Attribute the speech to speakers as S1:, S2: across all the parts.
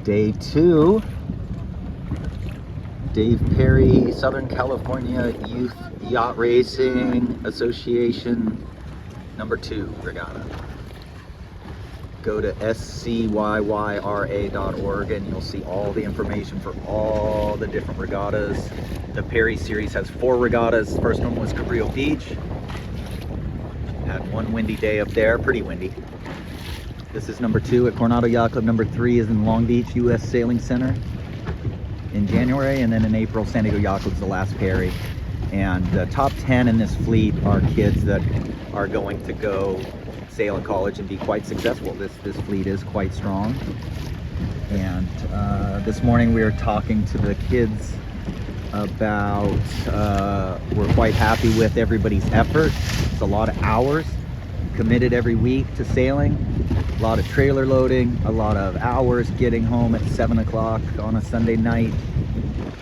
S1: Day 2, Dave Perry, Southern California Youth Yacht Racing Association, number 2 regatta. Go to scyyyra.org and you'll see all the information for all the different regattas. The Perry series has 4 regattas. First one was Cabrillo Beach. Had one windy day up there, pretty windy. This is number 2 at Coronado Yacht Club. Number 3 is in Long Beach, U.S. Sailing Center in January. And then in April, San Diego Yacht Club's the last Perry. And the top 10 in this fleet are kids that are going to go sail at college and be quite successful. This fleet is quite strong. And this morning we were talking to the kids about, we're quite happy with everybody's effort. It's a lot of hours committed every week to sailing, a lot of trailer loading, a lot of hours getting home at 7 o'clock on a Sunday night,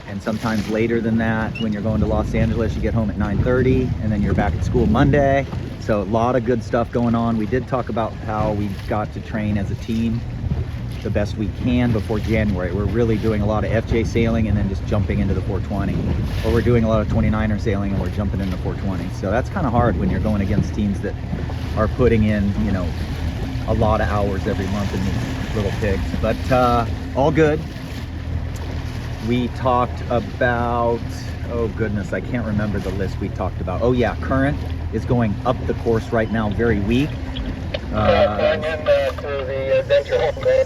S1: and sometimes later than that. When you're going to Los Angeles, you get home at 9:30 and then you're back at school Monday. So a lot of good stuff going on. We did talk about how we got to train as a team the best we can before January. We're really doing a lot of FJ sailing and then just jumping into the 420. Or we're doing a lot of 29er sailing and we're jumping into 420. So that's kind of hard when you're going against teams that are putting in, you know, a lot of hours every month in these little pigs. But all good. We talked about, oh goodness, I can't remember the list we talked about. Oh yeah, current is going up the course right now, very weak.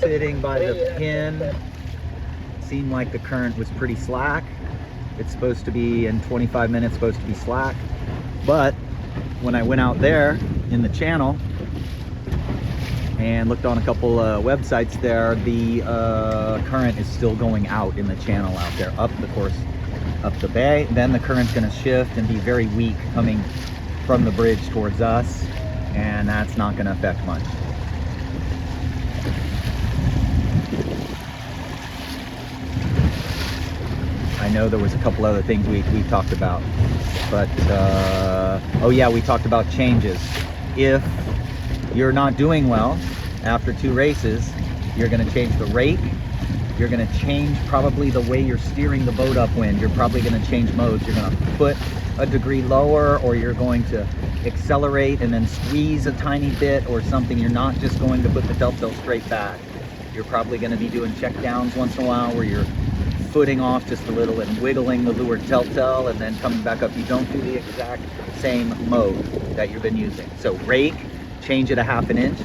S1: Sitting by the pin, seemed like the current was pretty slack. It's supposed to be in 25 minutes, supposed to be slack. But when I went out there in the channel and looked on a couple websites there, the current is still going out in the channel out there, up the course, up the bay. Then the current's gonna shift and be very weak coming from the bridge towards us, and that's not gonna affect much. I know there was a couple other things we talked about, but oh yeah, we talked about changes. If you're not doing well after 2 races, you're going to change the rake. You're going to change probably the way you're steering the boat upwind. You're probably going to change modes. You're going to put a degree lower, or you're going to accelerate and then squeeze a tiny bit or something. You're not just going to put the telltale straight back. You're probably going to be doing check downs once in a while where you're footing off just a little and wiggling the leeward telltale and then coming back up. You don't do the exact same mode that you've been using. So rake, change it a ½ inch.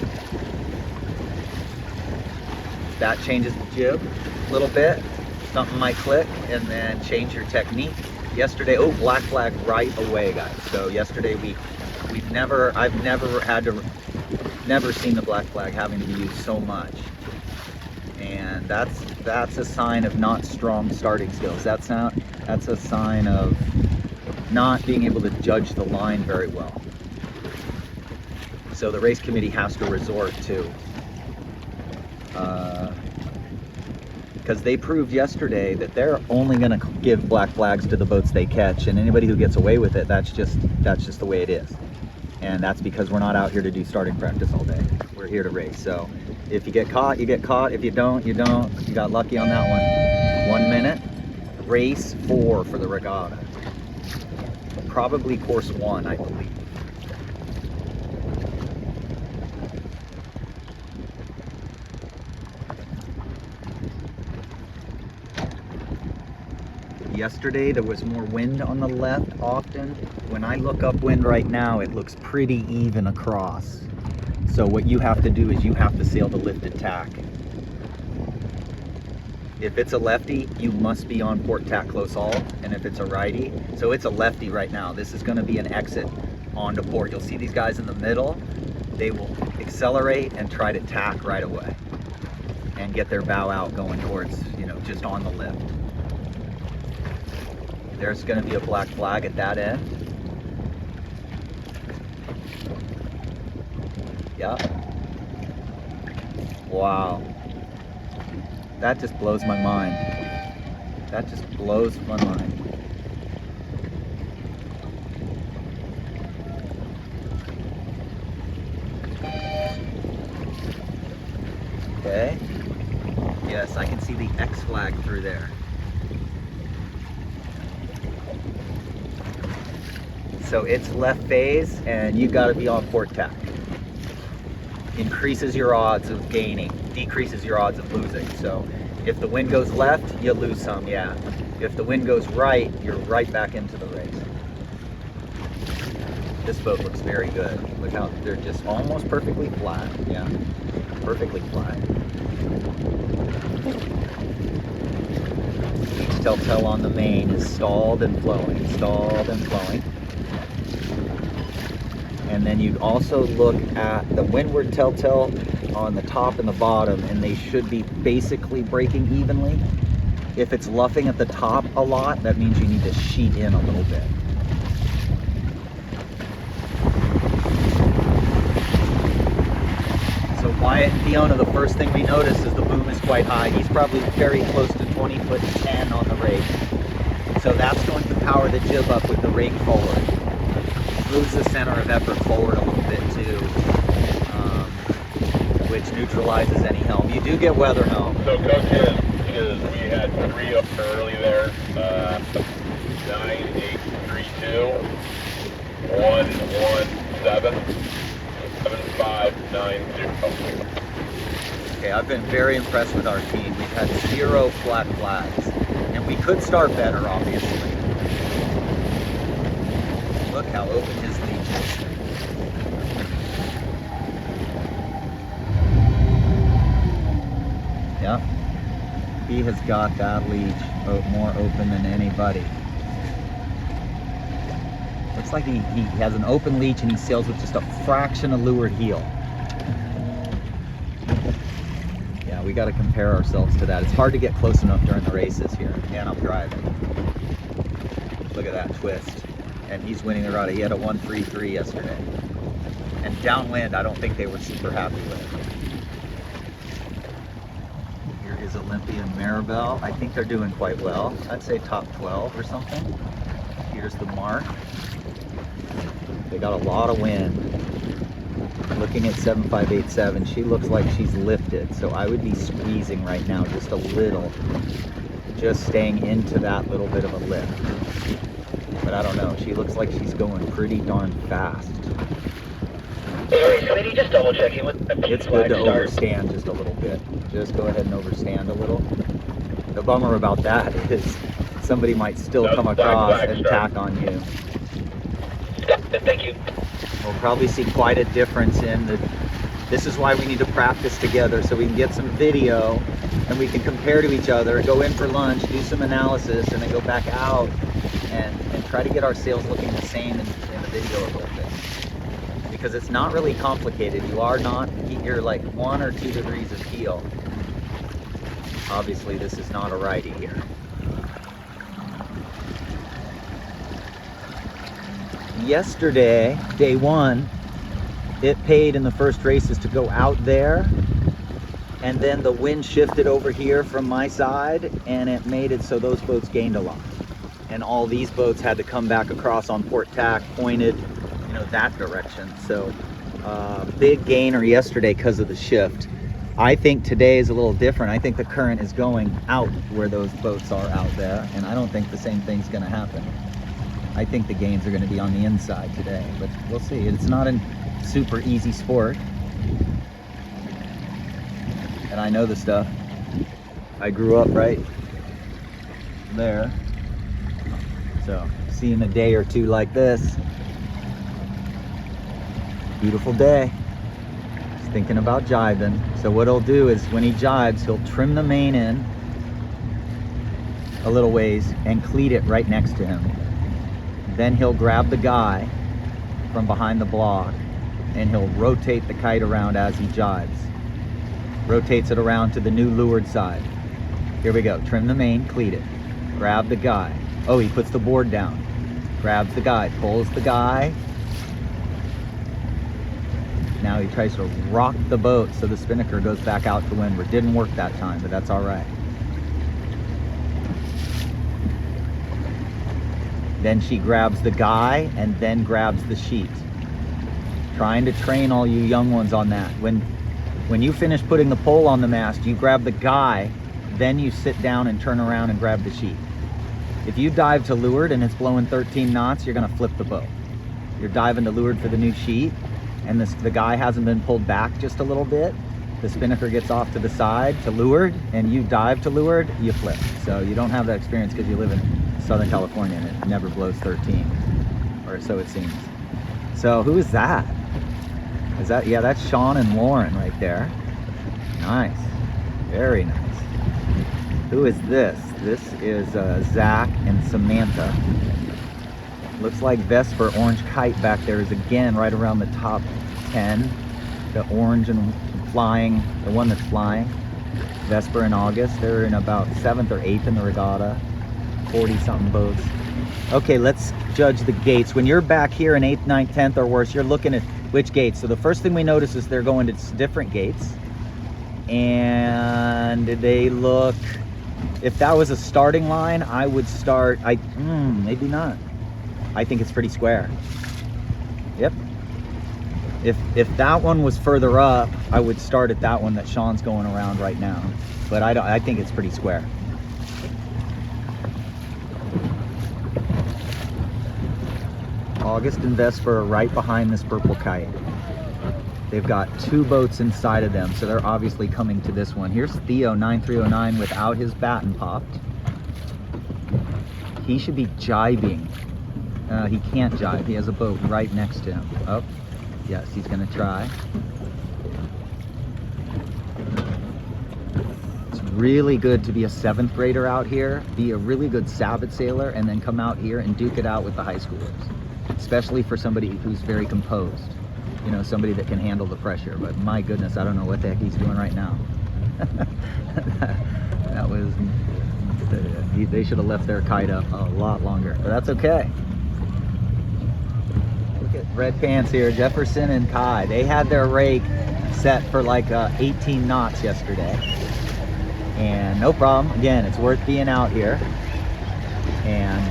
S1: That changes the jib a little bit. Something might click, and then change your technique. Yesterday, oh, black flag right away, guys. So yesterday I've never seen the black flag having to be used so much. And that's a sign of not strong starting skills. That's a sign of not being able to judge the line very well. So the race committee has to resort to, because they proved yesterday that they're only going to give black flags to the boats they catch, and anybody who gets away with it, that's just the way it is. And that's because we're not out here to do starting practice all day. We're here to race. So if you get caught, you get caught. If you don't, you don't. You got lucky on that one. 1 minute. Race 4 for the regatta. Probably course 1, I believe. Yesterday there was more wind on the left often. When I look upwind right now, it looks pretty even across. So what you have to do is you have to sail the lifted tack. If it's a lefty, you must be on port tack close haul, and if it's a righty, so it's a lefty right now. This is going to be an exit onto port. You'll see these guys in the middle. They will accelerate and try to tack right away and get their bow out going towards, you know, just on the lift. There's going to be a black flag at that end. Yeah. Wow. That just blows my mind. That just blows my mind. Okay. Yes, I can see the X flag through there. So it's left phase, and you got to be on port tack. Increases your odds of gaining, decreases your odds of losing. So if the wind goes left, you lose some, yeah. If the wind goes right, you're right back into the race. This boat looks very good. Look how they're just almost perfectly flat, yeah. Perfectly flat. Each telltale on the main is stalled and flowing, stalled and flowing. And then you'd also look at the windward telltale on the top and the bottom, and they should be basically breaking evenly. If it's luffing at the top a lot, that means you need to sheet in a little bit. So Wyatt and Fiona, the first thing we notice is the boom is quite high. He's probably very close to 20 foot 10 on the rig. So that's going to power the jib up with the rig forward. Moves the center of effort forward a little bit too, which neutralizes any helm. You do get weather helm.
S2: So Coach is we had 3 up early there, 9832, 117, 7590.
S1: Okay, I've been very impressed with our team. We've had 0 flat flags, and we could start better, obviously. Look how open his leech is. Yeah, he has got that leech more open than anybody. Looks like he has an open leech and he sails with just a fraction of leeward heel. Yeah, we got to compare ourselves to that. It's hard to get close enough during the races here, and I'm driving. Look at that twist. And he's winning the regatta. He had a 133 yesterday. And downwind, I don't think they were super happy with. Here is Olympia and Maribel. I think they're doing quite well. I'd say top 12 or something. Here's the mark. They got a lot of wind. Looking at 7587, she looks like she's lifted. So I would be squeezing right now just a little. Just staying into that little bit of a lift. But I don't know, she looks like she's going pretty darn fast.
S3: Hey, sweetie, just double checking with the
S1: It's good to overstand just a little bit. Just go ahead and overstand a little. The bummer about that is somebody might still come across and tack on you.
S3: Thank you.
S1: We'll probably see quite a difference in the... This is why we need to practice together, so we can get some video and we can compare to each other, go in for lunch, do some analysis, and then go back out and try to get our sails looking the same in the video a little bit. Because it's not really complicated. You're like 1 or 2 degrees of keel. Obviously this is not a righty here. Yesterday, day 1, it paid in the first races to go out there, and then the wind shifted over here from my side, and it made it so those boats gained a lot. And all these boats had to come back across on port tack, pointed, that direction. So big gainer yesterday because of the shift. I think today is a little different. I think the current is going out where those boats are out there, and I don't think the same thing's going to happen. I think the gains are going to be on the inside today, but we'll see. It's not a super easy sport, and I know the stuff. I grew up right there. So, seeing a day or two like this, beautiful day. Just thinking about jibing. So what he'll do is when he jibes, he'll trim the main in a little ways and cleat it right next to him. Then he'll grab the guy from behind the block and he'll rotate the kite around as he jibes. Rotates it around to the new leeward side. Here we go. Trim the main, cleat it. Grab the guy. Oh, he puts the board down. Grabs the guy, pulls the guy. Now he tries to rock the boat so the spinnaker goes back out to windward. Didn't work that time, but that's all right. Then she grabs the guy and then grabs the sheet. Trying to train all you young ones on that. When you finish putting the pole on the mast, you grab the guy then you sit down and turn around and grab the sheet. If you dive to leeward and it's blowing 13 knots, you're gonna flip the boat. You're diving to leeward for the new sheet, and the guy hasn't been pulled back just a little bit. The spinnaker gets off to the side to leeward, and you dive to leeward, you flip. So you don't have that experience because you live in Southern California and it never blows 13, or so it seems. So who is that? Is that, yeah, that's Sean and Lauren right there. Nice, very nice. Who is this? This is Zach and Samantha. Looks like Vesper orange kite back there is again right around the top 10. The orange and flying, the one that's flying. Vesper in August, they're in about 7th or 8th in the regatta. 40 something boats. Okay, let's judge the gates. When you're back here in 8th, 9th, 10th or worse, you're looking at which gates. So the first thing we notice is they're going to different gates. And they look, if that was a starting line, I would start, maybe not. I think it's pretty square. Yep. If that one was further up, I would start at that one that Sean's going around right now. But I think it's pretty square. August and Vesper are right behind this purple kite. They've got 2 boats inside of them, so they're obviously coming to this one. Here's Theo 9309 without his batten popped. He should be jibing. He can't jibe. He has a boat right next to him. Oh, yes, he's gonna try. It's really good to be a 7th grader out here, be a really good Sabbath sailor, and then come out here and duke it out with the high schoolers. Especially for somebody who's very composed. You know, somebody that can handle the pressure. But my goodness, I don't know what the heck he's doing right now. That was, they should have left their kite up a lot longer, but that's okay. Look at Red Pants here, Jefferson and Kai. They had their rake set for like 18 knots yesterday. And no problem, again, it's worth being out here. And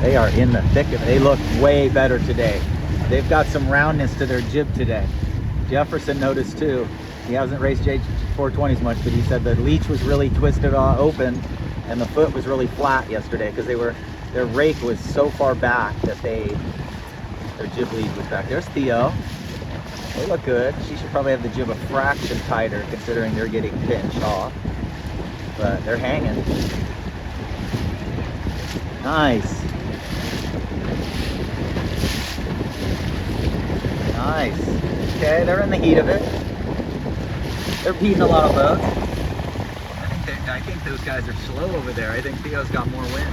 S1: they are in the thick of it. They look way better today. They've got some roundness to their jib today. Jefferson noticed too. He hasn't raced C420s much, but he said the leech was really twisted open and the foot was really flat yesterday because their rake was so far back that their jib lead was back. There's Theo. They look good. She should probably have the jib a fraction tighter considering they're getting pinched off. But they're hanging. Nice. Nice. Okay, they're in the heat of it. They're beating a lot of boats. I think those guys are slow over there. I think Theo's got more wind.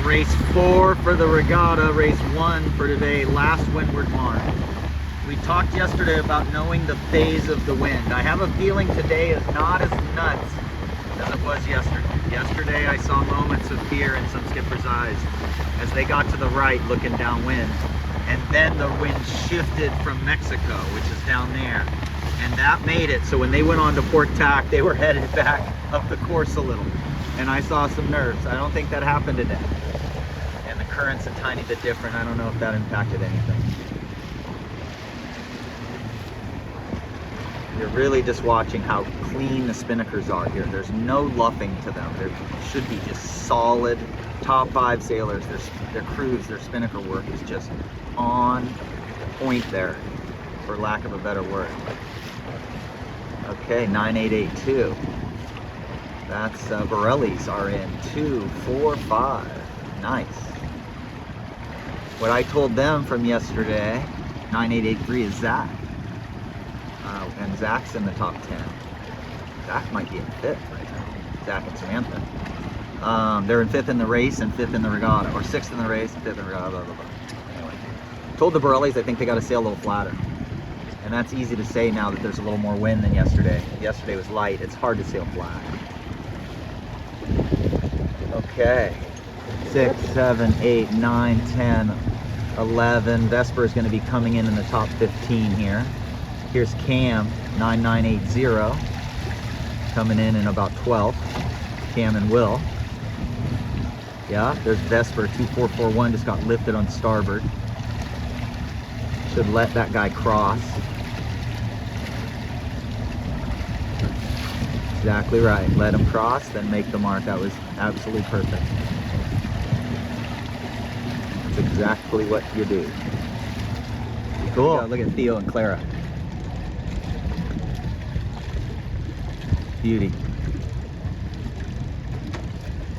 S1: Race 4 for the regatta, race 1 for today, last windward mark. We talked yesterday about knowing the phase of the wind. I have a feeling today is not as nuts as it was yesterday. Yesterday I saw moments of fear in some skippers' eyes as they got to the right looking downwind. And then the wind shifted from Mexico, which is down there. And that made it so when they went on to port tack, they were headed back up the course a little. And I saw some nerves. I don't think that happened today. And the current's a tiny bit different. I don't know if that impacted anything. You're really just watching how clean the spinnakers are here. There's no luffing to them. There should be just solid top 5 sailors. Their crews, their spinnaker work is just on point there, for lack of a better word. Okay, 9882. That's Borelli's are in 2, 4, 5. Nice. What I told them from yesterday, 9883, is Zach. And Zach's in the top 10. Zach might be in 5th right now. Zach and Samantha. They're in 5th in the race and 5th in the regatta, or 6th in the race and 5th in the regatta, blah, blah, blah. Anyway, told the Borellis I think they got to sail a little flatter. And that's easy to say now that there's a little more wind than yesterday. Yesterday was light. It's hard to sail flat. Okay. 6, 7, 8, 9, 10, 11. Vesper is going to be coming in the top 15 here. Here's Cam, 9980, coming in about 12th. Cam and Will. Yeah, there's Vesper, 2441, just got lifted on starboard. Should let that guy cross. Exactly right. Let him cross, then make the mark. That was absolutely perfect. That's exactly what you do. Cool. Look at Theo and Clara. Beauty.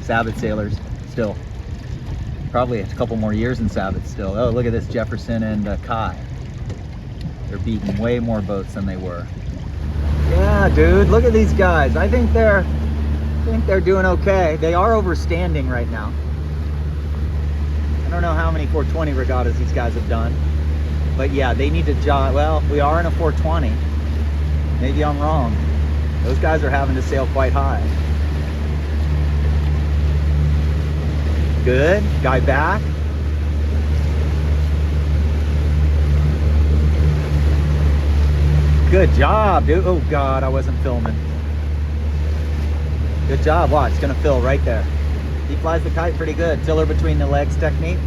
S1: Sabbath sailors still. Probably a couple more years in Sabbath still. Oh, look at this, Jefferson and Kai. They're beating way more boats than they were. Yeah, dude, look at these guys. I think they're doing okay. They are overstanding right now. I don't know how many 420 regattas these guys have done, but yeah, they need to jog. Well, we are in a 420. Maybe I'm wrong. Those guys are having to sail quite high. Good. Guy back. Good job, dude. Oh God, I wasn't filming. Good job. Watch, it's gonna fill right there. He flies the kite pretty good. Tiller between the legs technique.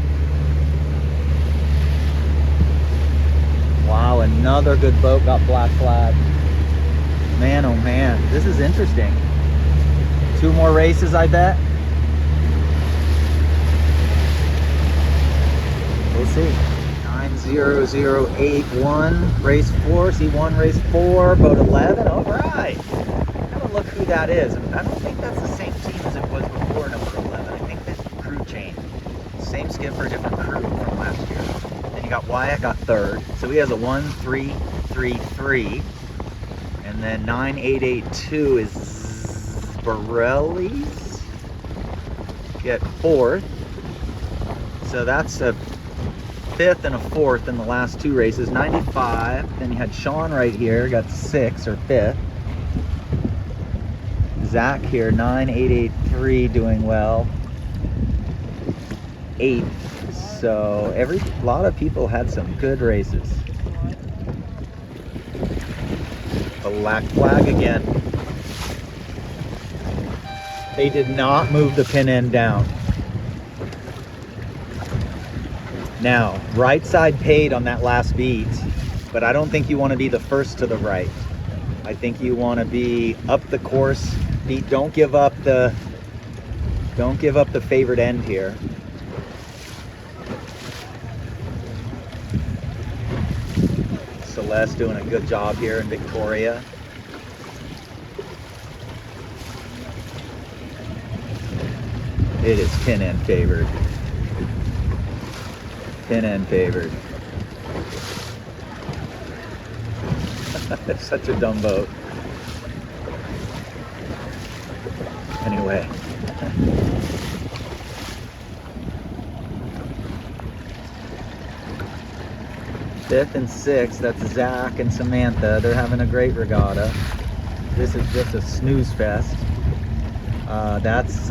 S1: Wow, another good boat got black flag. Man, oh man, this is interesting. 2 more races, I bet. We'll see. 90081, race 4, C1, race 4, boat 11. All right. Have a look who that is. I don't think that's the same team as it was before number 11. I think that's crew change. Same skipper, different crew from last year. Then you got Wyatt, got 3rd. So he has a 1-3-3-3. And then 9882 is Borelli's. Get 4th. So that's a 5th and a 4th in the last 2 races. 95. Then you had Sean right here, got 6th or 5th. Zach here, 9883, doing well. 8th. So a lot of people had some good races. Black flag again. They did not move the pin end down. Now, right side paid on that last beat, but I don't think you want to be the first to the right. I think you want to be up the course. Don't give up the favored end here. Celeste doing a good job here in Victoria. It is pin end favored. Pin end favored. It's such a dumb boat. Anyway. Fifth and 6th, that's Zach and Samantha. They're having a great regatta. This is just a snooze fest. That's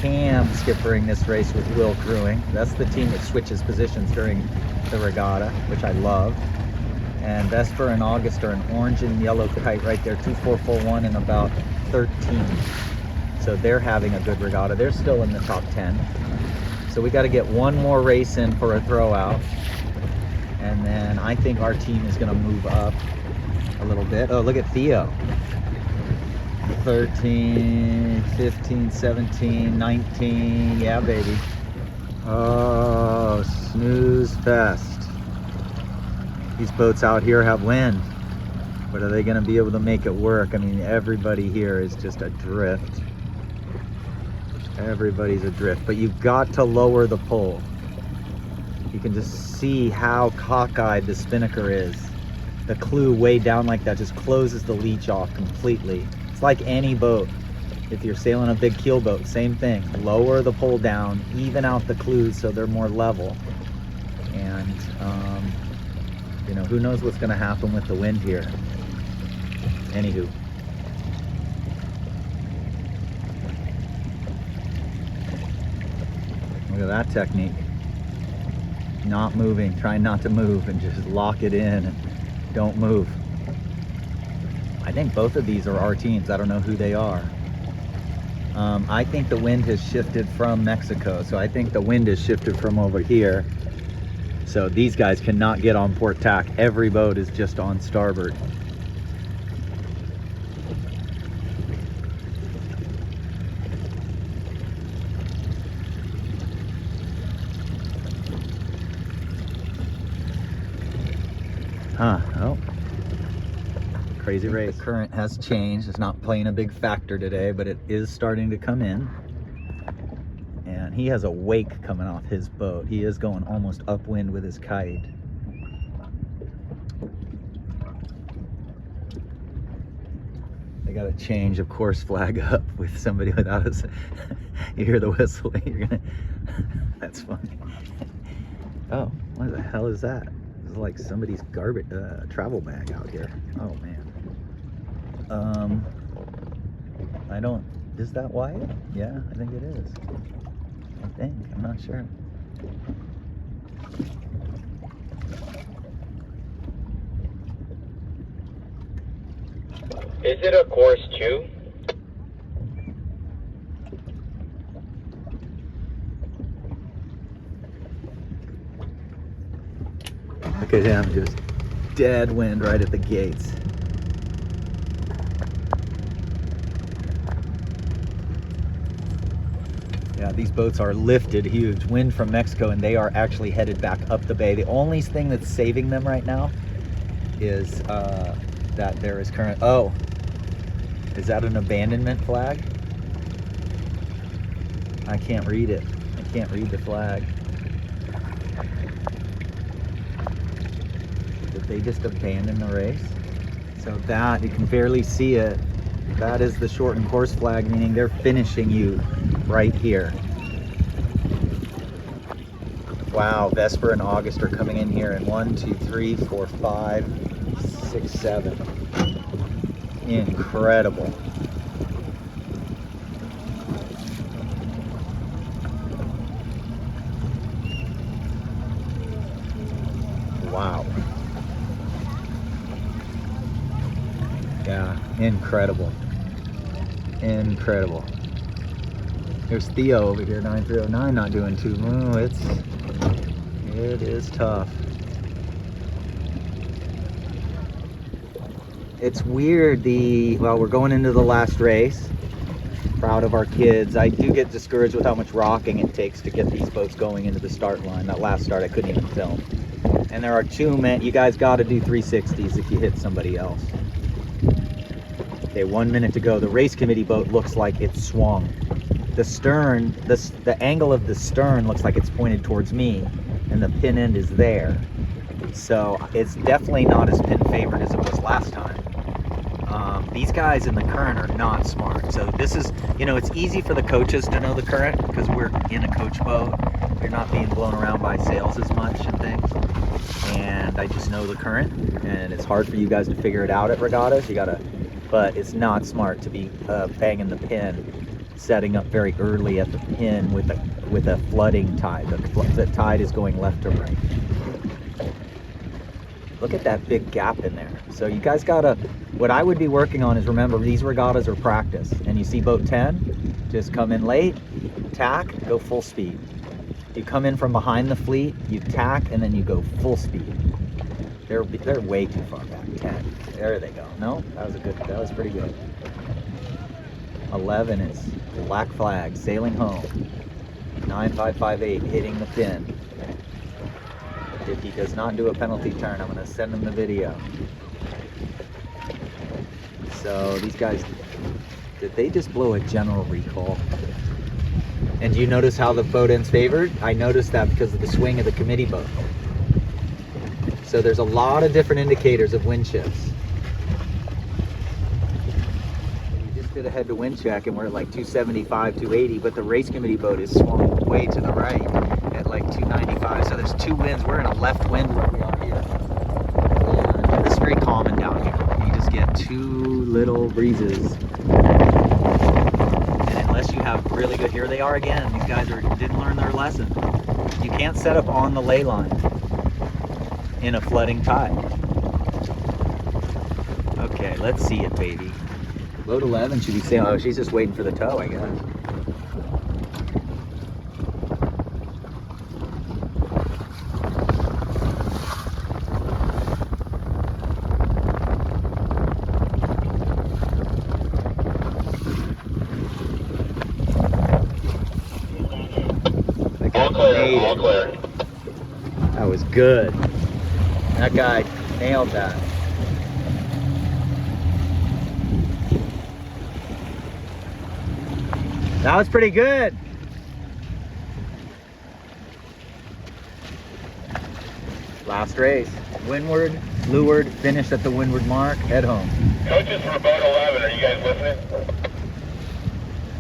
S1: Cam skippering this race with Will crewing. That's the team that switches positions during the regatta, which I love. And Vesper and August are an orange and yellow kite right there, 2441 and about 13. So they're having a good regatta. They're still in the top 10. So we got to get one more race in for a throw out. And then I think our team is going to move up a little bit. Oh, look at Theo. 13, 15, 17, 19. Yeah, baby. Oh, snooze fest. These boats out here have wind. But are they going to be able to make it work? I mean, everybody here is just adrift. Everybody's adrift. But you've got to lower the pole. You can just see how cockeyed the spinnaker is. The clue way down like that just closes the leech off completely. It's like any boat. If you're sailing a big keel boat, same thing. Lower the pole down, even out the clues so they're more level. And, you know, who knows what's going to happen with the wind here. Anywho. Look at that technique. Not moving, trying not to move and just lock it in and don't move. I think both of these are our teams. I don't know who they are. I think the wind has shifted from Mexico, so I think the wind has shifted from over here So these guys cannot get on port tack. Every boat is just on starboard. Huh, oh. Crazy race. The current has changed. It's not playing a big factor today, but it is starting to come in. And he has a wake coming off his boat. He is going almost upwind with his kite. They got to change, of course, flag up with somebody without us. You hear the whistle, you're gonna, that's funny. Oh, what the hell is that? It's like somebody's garbage, travel bag out here. Oh man. I don't, is that Wyatt? Yeah, I think it is. I think, I'm not sure.
S3: Is it a course 2?
S1: Look at him, just dead wind right at the gates. Yeah, these boats are lifted huge. Wind from Mexico, and they are actually headed back up the bay. The only thing that's saving them right now is that there is current. Oh, is that an abandonment flag? I can't read it. I can't read the flag. Did they just abandon the race? So that, you can barely see it. That is the shortened course flag, meaning they're finishing you right here. Wow, Vesper and August are coming in here in 1, 2, 3, 4, 5, 6, 7. Incredible. Wow. Yeah, incredible. Incredible. There's Theo over here, 9309, not doing too. Oh, it is tough. It's weird. Well, we're going into the last race. Proud of our kids. I do get discouraged with how much rocking it takes to get these boats going into the start line. That last start, I couldn't even film. And there are 2 men. You guys got to do 360s if you hit somebody else. Okay, 1 minute to go. The race committee boat looks like it's swung. The stern, the angle of the stern looks like it's pointed towards me, and the pin end is there. So it's definitely not as pin favored as it was last time. These guys in the current are not smart. So this is, you know, it's easy for the coaches to know the current because we're in a coach boat. You're not being blown around by sails as much and things. And I just know the current, and it's hard for you guys to figure it out at regattas. You gotta, but it's not smart to be banging the pin, setting up very early at the pin with a flooding tide. The tide is going left to right. Look at that big gap in there. So you guys gotta, what I would be working on is, remember, these regattas are practice. And you see boat 10, just come in late, tack, go full speed. You come in from behind the fleet, you tack, and then you go full speed. They're way too far back. 10, there they go. No, that was pretty good. 11 is black flag, sailing home. 9558, hitting the pin. If he does not do a penalty turn, I'm going to send him the video. So these guys, did they just blow a general recall? And do you notice how the boat end's favored? I noticed that because of the swing of the committee boat. So there's a lot of different indicators of wind shifts. We just did a head to wind check and we're at like 275, 280, but the race committee boat is swung way to the right at like 295. So there's 2 winds. We're in a left wind where we are here. And it's very common down here. You just get 2 little breezes. And unless you have really good, here they are again. These guys didn't learn their lesson. You can't set up on the ley line in a flooding tide. Okay, let's see it, baby. Boat 11 should be sailing. Oh, she's just waiting for the tow, I guess. was good. That guy nailed that. That was pretty good. Last race. Windward, leeward, finished at the windward mark, head home.
S2: Coaches for boat 11, are you guys listening?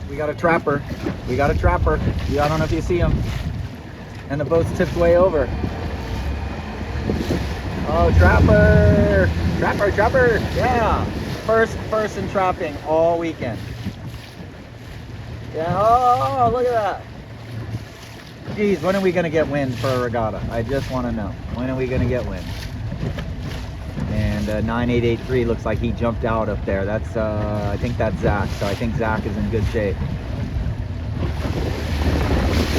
S1: We got a trapper. We got a trapper. Yeah, I don't know if you see him. And the boat's tipped way over. Oh, trapper! Trapper, trapper! Yeah! First person trapping all weekend. Yeah, oh, look at that. Geez, when are we gonna get wind for a regatta? I just wanna know. When are we gonna get wind? And 9883 looks like he jumped out up there. That's, I think that's Zach. So I think Zach is in good shape.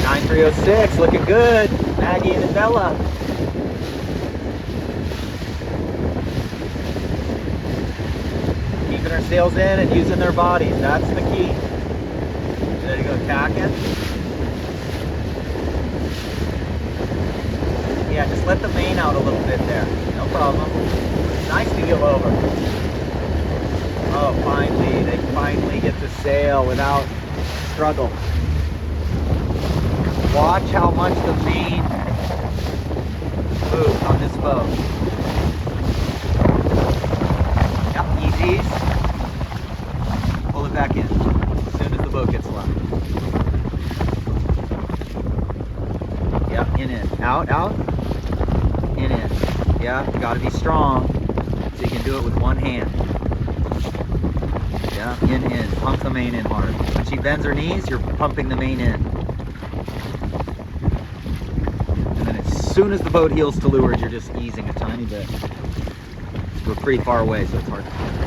S1: 9306, looking good. Maggie and Bella. Keeping their sails in and using their bodies. That's the key. There you go, tacking. Yeah, just let the main out a little bit there. No problem. Nice to get over. Oh, finally, they finally get to sail without struggle. Watch how much the main moves on this boat. Yep, easies. Pull it back in as soon as the boat gets low. Yep, in. Out, out. In. Yeah, you gotta be strong. So you can do it with one hand. Yeah, in. Pump the main in hard. When she bends her knees, you're pumping the main in. And then as soon as the boat heels to leeward, you're just easing a tiny bit. We're pretty far away, so it's hard to find.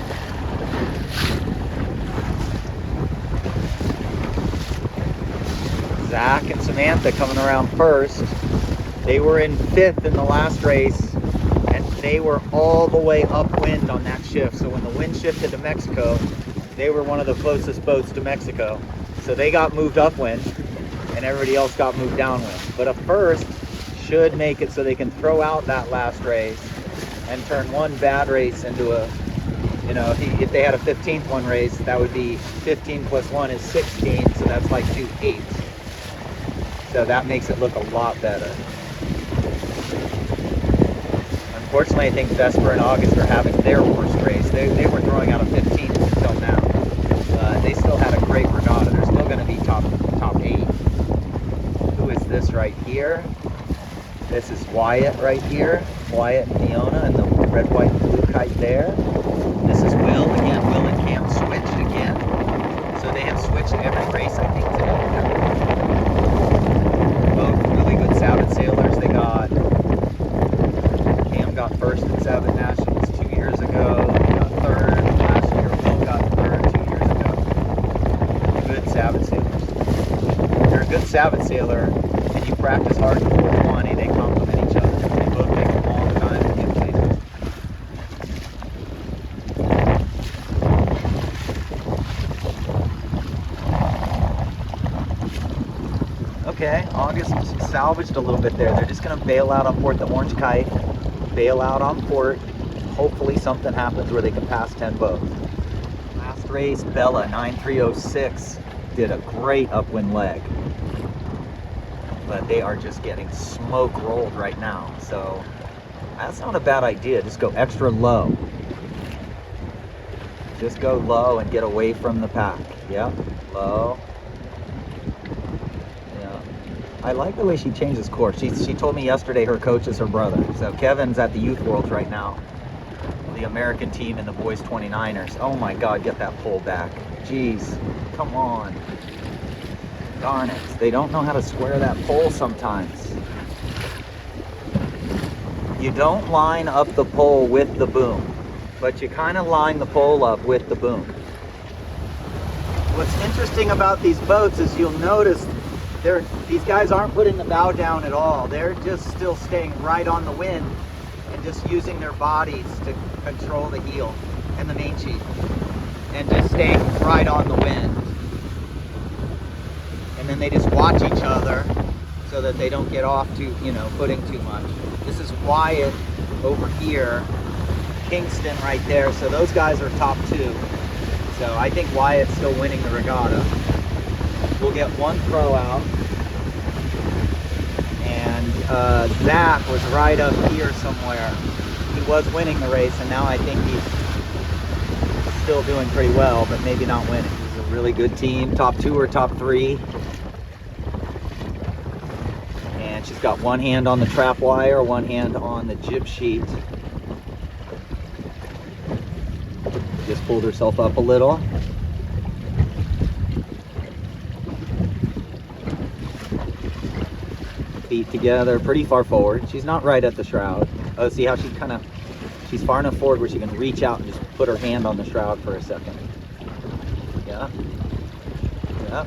S1: Zach and Samantha coming around first. They were in 5th in the last race, and they were all the way upwind on that shift. So when the wind shifted to Mexico, they were one of the closest boats to Mexico. So they got moved upwind, and everybody else got moved downwind. But a first should make it so they can throw out that last race and turn one bad race into a, you know, if they had a 15th one race, that would be 15 plus 1 is 16, so that's like 2 8s. So that makes it look a lot better. Unfortunately, I think Vesper and August are having their worst race. They were throwing out a 15th until now. They still had a great regatta. They're still going to be top 8. Who is this right here? This is Wyatt right here. Wyatt and Fiona and the red, white, and blue kite there. This is Will again. Will and Cam switched again. So they have switched every race, I think, today. Both really good Sabbath sailors. They got Cam got first at Sabbath Nationals 2 years ago. He got third last year. Will got third 2 years ago. Good Sabbath sailors. If you're a good Sabbath sailor and you practice hard in 420, they complement each other. They both take a long time to get clean. Okay, August salvaged a little bit there. They're just going to bail out on port, the orange kite, bail out on port. Hopefully something happens where they can pass 10 boats. Last race, Bella, 9306, did a great upwind leg. But they are just getting smoke rolled right now. So that's not a bad idea. Just go extra low. Just go low and get away from the pack. Yep, low. I like the way she changes course. She told me yesterday her coach is her brother. So Kevin's at the Youth Worlds right now. The American team and the boys 29ers. Oh my God, get that pole back. Jeez, come on. Darn it. They don't know how to square that pole sometimes. You don't line up the pole with the boom, but you kind of line the pole up with the boom. What's interesting about these boats is you'll notice these guys aren't putting the bow down at all. They're just still staying right on the wind and just using their bodies to control the heel and the main sheet and just staying right on the wind. And then they just watch each other so that they don't get off too, putting too much. This is Wyatt over here. Kingston right there. So those guys are top 2. So I think Wyatt's still winning the regatta. We'll get one pro out. And Zach was right up here somewhere. He was winning the race, and now I think he's still doing pretty well, but maybe not winning. He's a really good team. Top 2 or top 3. And she's got one hand on the trap wire, one hand on the jib sheet. Just pulled herself up a little. Feet together, pretty far forward. She's not right at the shroud. Oh, see how she's far enough forward where she can reach out and just put her hand on the shroud for a second. Yeah. Yeah.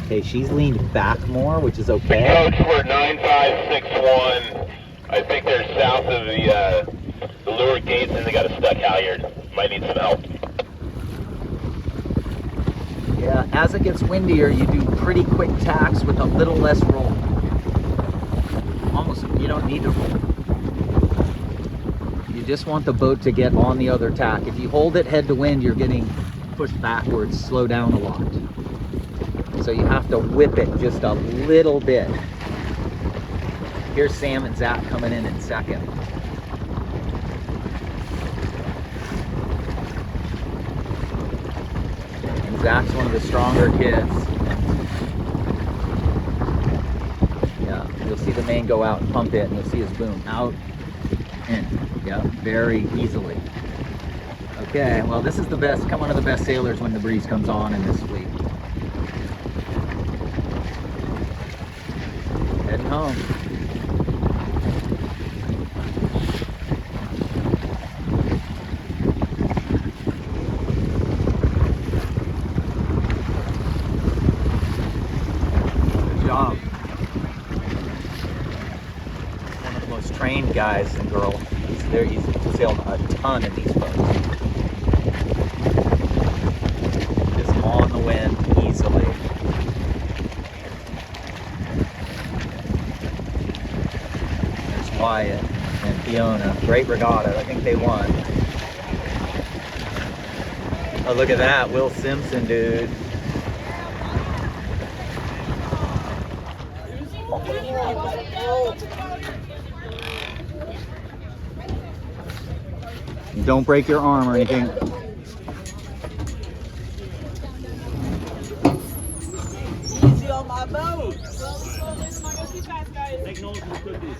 S1: Okay, she's leaned back more, which is okay.
S2: Coach, we're 9561. I think they're south of the lure gates and they got a stuck halyard. Might need some help.
S1: Yeah, as it gets windier, you do pretty quick tacks with a little less roll. Almost, you don't need to roll. You just want the boat to get on the other tack. If you hold it head to wind, you're getting pushed backwards, slow down a lot. So you have to whip it just a little bit. Here's Sam and Zach coming in second. And Zach's one of the stronger kids. Yeah, you'll see the main go out and pump it, and you'll see his boom out, in. Yeah, very easily. Okay, well this is the best, one of the best sailors when the breeze comes on in this fleet. Heading home. Good job. One of the most trained guys and girl. He's sailed a ton in these boats. Just on the wind easily. There's Wyatt and Fiona. Great regatta. I think they won. Oh, look at that. Will Simpson, dude. Don't break your arm or anything.
S4: Easy on my boat. Take notes and put this.